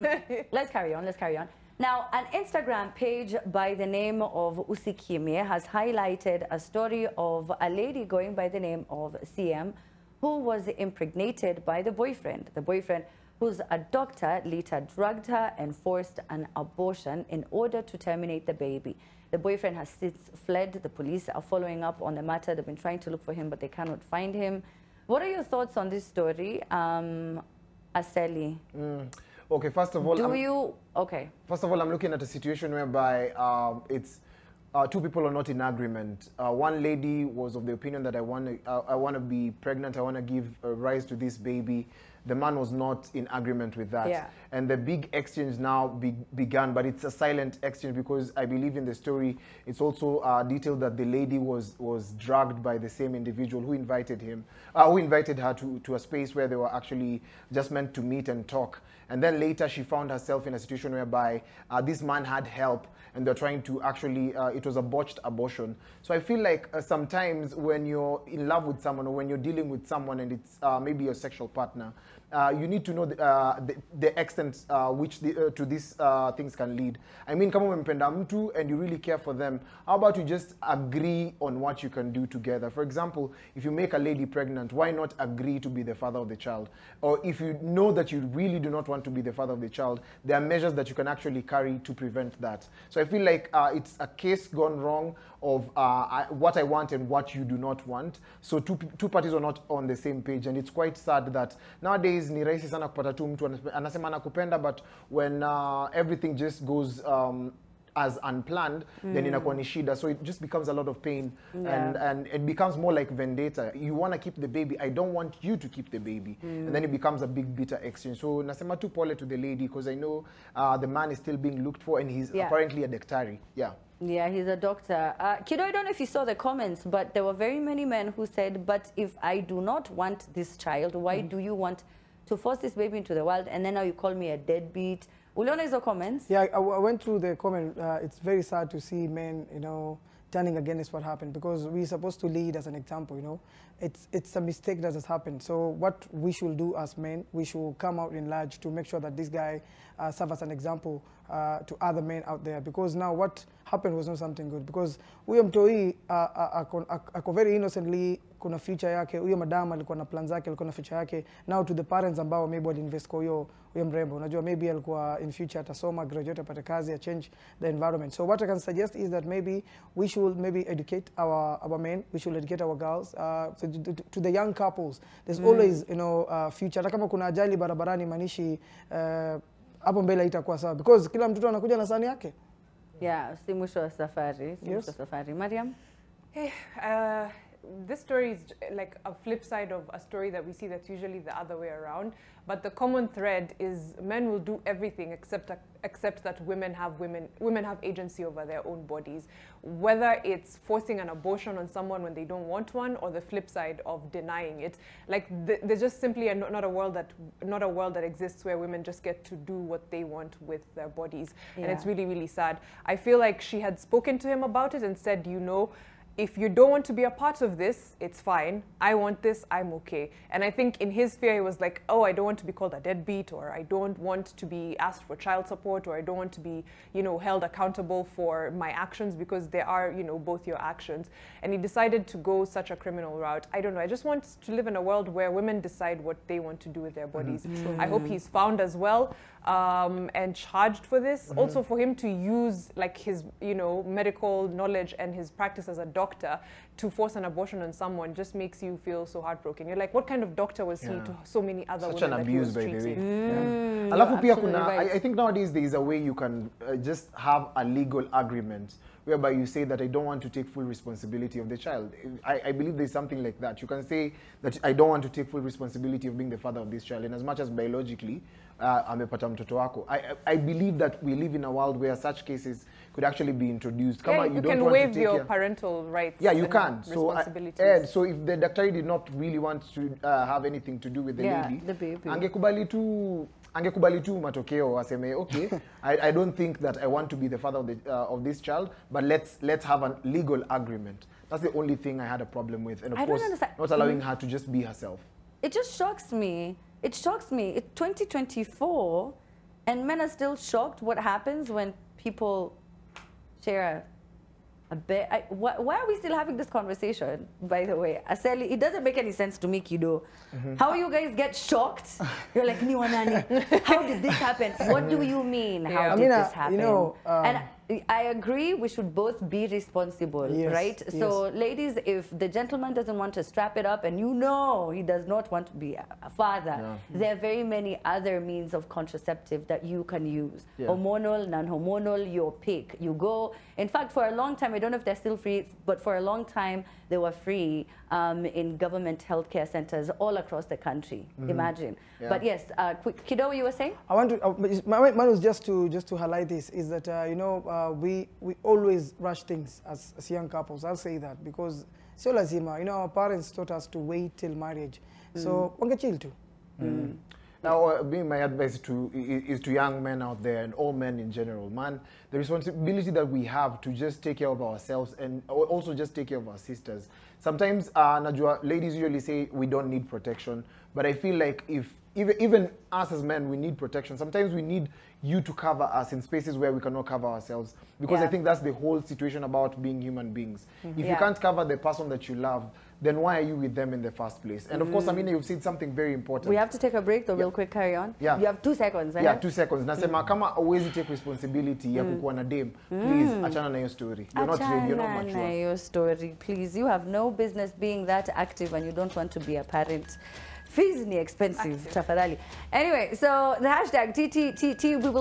let's carry on. Let's carry on. Now, an Instagram page by the name of Usikimye has highlighted a story of a lady going by the name of CM who was impregnated by the boyfriend. The boyfriend, who's a doctor, later drugged her and forced an abortion in order to terminate the baby. The boyfriend has since fled. The police are following up on the matter. They've been trying to look for him, but they cannot find him. What are your thoughts on this story, Aseli? Okay, first of all, First of all, I'm looking at a situation whereby it's two people are not in agreement. One lady was of the opinion that I want to be pregnant. I want to give rise to this baby. The man was not in agreement with that. Yeah. And the big exchange now began, but it's a silent exchange because I believe in the story, it's also detailed that the lady was drugged by the same individual who invited her to a space where they were actually just meant to meet and talk. And then later she found herself in a situation whereby this man had help and they're trying to actually, it was a botched abortion. So I feel like sometimes when you're in love with someone or when you're dealing with someone and it's maybe your sexual partner, you need to know the extent which to these things can lead. I mean, kama umempenda mtu and you really care for them, how about you just agree on what you can do together? For example, if you make a lady pregnant, why not agree to be the father of the child? Or if you know that you really do not want to be the father of the child, there are measures that you can actually carry to prevent that. So I feel like it's a case gone wrong of what I want and what you do not want. So two parties are not on the same page, and it's quite sad that nowadays ni rahisi sana kupata tu mtu anasema anakupenda, but when everything just goes as unplanned, then inakuwa ni shida. So it just becomes a lot of pain, and it becomes more like vendetta. You want to keep the baby, I don't want you to keep the baby. And then it becomes a big bitter exchange. So nasema tu pole to the lady, because I know the man is still being looked for, and he's apparently a daktari. Yeah, he's a doctor. Kido, I don't know if you saw the comments, but there were very many men who said, but if I do not want this child, why do you want to force this baby into the world? And then now you call me a deadbeat. Uliona hizo comments? Yeah, I went through the comment. It's very sad to see men, turning against what happened, because we're supposed to lead as an example, It's a mistake that has happened. So what we should do as men, we should come out in large to make sure that this guy serves as an example to other men out there, because now what happened was not something good, because huyo mtoi ako very innocently, kuna future yake, huyo madam alikuwa na plans zake, alikuwa na future yake. Now to the parents ambao maybe walinvest kwa huyo mrembo, unajua maybe alikuwa in future atasoma, graduate, apate kazi, change the environment. So what I can suggest is that maybe we should educate our men, we should educate our girls, to the young couples. There's always future. Hata kama kuna ajali barabarani, manishi hapo mbele itakuwa sawa, because kila mtoto anakuja na sahani yake. Yeah, si mwisho wa safari. Si mwisho wa safari. Mariam? Hey, this story is like a flip side of a story that we see that's usually the other way around. But the common thread is men will do everything except that women have agency over their own bodies. Whether it's forcing an abortion on someone when they don't want one, or the flip side of denying it. Like there's just simply not a world that exists where women just get to do what they want with their bodies. And it's really, really sad. I feel like she had spoken to him about it and said, if you don't want to be a part of this, it's fine. I want this, I'm okay. And I think in his fear, he was like, oh, I don't want to be called a deadbeat, or I don't want to be asked for child support, or I don't want to be, held accountable for my actions, because they are, both your actions. And he decided to go such a criminal route. I don't know. I just want to live in a world where women decide what they want to do with their bodies. I hope he's found as well and charged for this. Also for him to use like his, medical knowledge and his practice as a doctor to force an abortion on someone just makes you feel so heartbroken. You're like, what kind of doctor was he to so many other women that he was treating? Alafu pia kuna, I think nowadays there is a way you can just have a legal agreement whereby you say that I don't want to take full responsibility of the child. I believe there's something like that. You can say that I don't want to take full responsibility of being the father of this child, and as much as biologically amepata mtoto wako. I believe that we live in a world where such cases could actually be introduced. Yeah, you can waive your parental rights. Yeah, you can. So, so if the doctor did not really want to have anything to do with the lady, the baby, angekubali tu matokeo, aseme, okay, I don't think that I want to be the father of this child, but let's have a legal agreement. That's the only thing I had a problem with, and of course, not allowing her to just be herself. It just shocks me. It shocks me. It's 2024, And men are still shocked. What happens when people share a bit? Why are we still having this conversation, by the way? Aseli, it doesn't make any sense to me, Kido. How you guys get shocked? You're like, Niwa nani? How did this happen? What do you mean? How did this happen? You know, and I agree, we should both be responsible, Yes, right? yes. So, ladies, if the gentleman doesn't want to strap it up and you know he does not want to be a father, there are very many other means of contraceptive that you can use. Yeah. Hormonal, non-hormonal, your pick. You go. In fact, for a long time, I don't know if they're still free, but for a long time, they were free in government healthcare centers all across the country. Imagine. Yeah. But yes, Kido, you were saying? I want to. My was just to highlight this is that you know we always rush things as young couples. I'll say that because sio lazima. You know, our parents taught us to wait till marriage. So wangechill too. Now, my advice is to young men out there and all men in general, man, the responsibility that we have to just take care of ourselves and also just take care of our sisters. Sometimes, Najwa, ladies usually say we don't need protection, but I feel like if even us as men, we need protection. Sometimes we need you to cover us in spaces where we cannot cover ourselves, because I think that's the whole situation about being human beings. If you can't cover the person that you love, then why are you with them in the first place? And of course, Amina, you've said something very important. We have to take a break, though, real quick, carry on. Yeah. You have 2 seconds. Yeah, 2 seconds. Nasema kama always take responsibility ya kukuwa na dem, please, achana na your story. You're not ready, you're not Achana na mature. your story, please. You have no business being that active and you don't want to be a parent. Fees ni expensive, tafadhali. Anyway, so the hashtag TTT, we will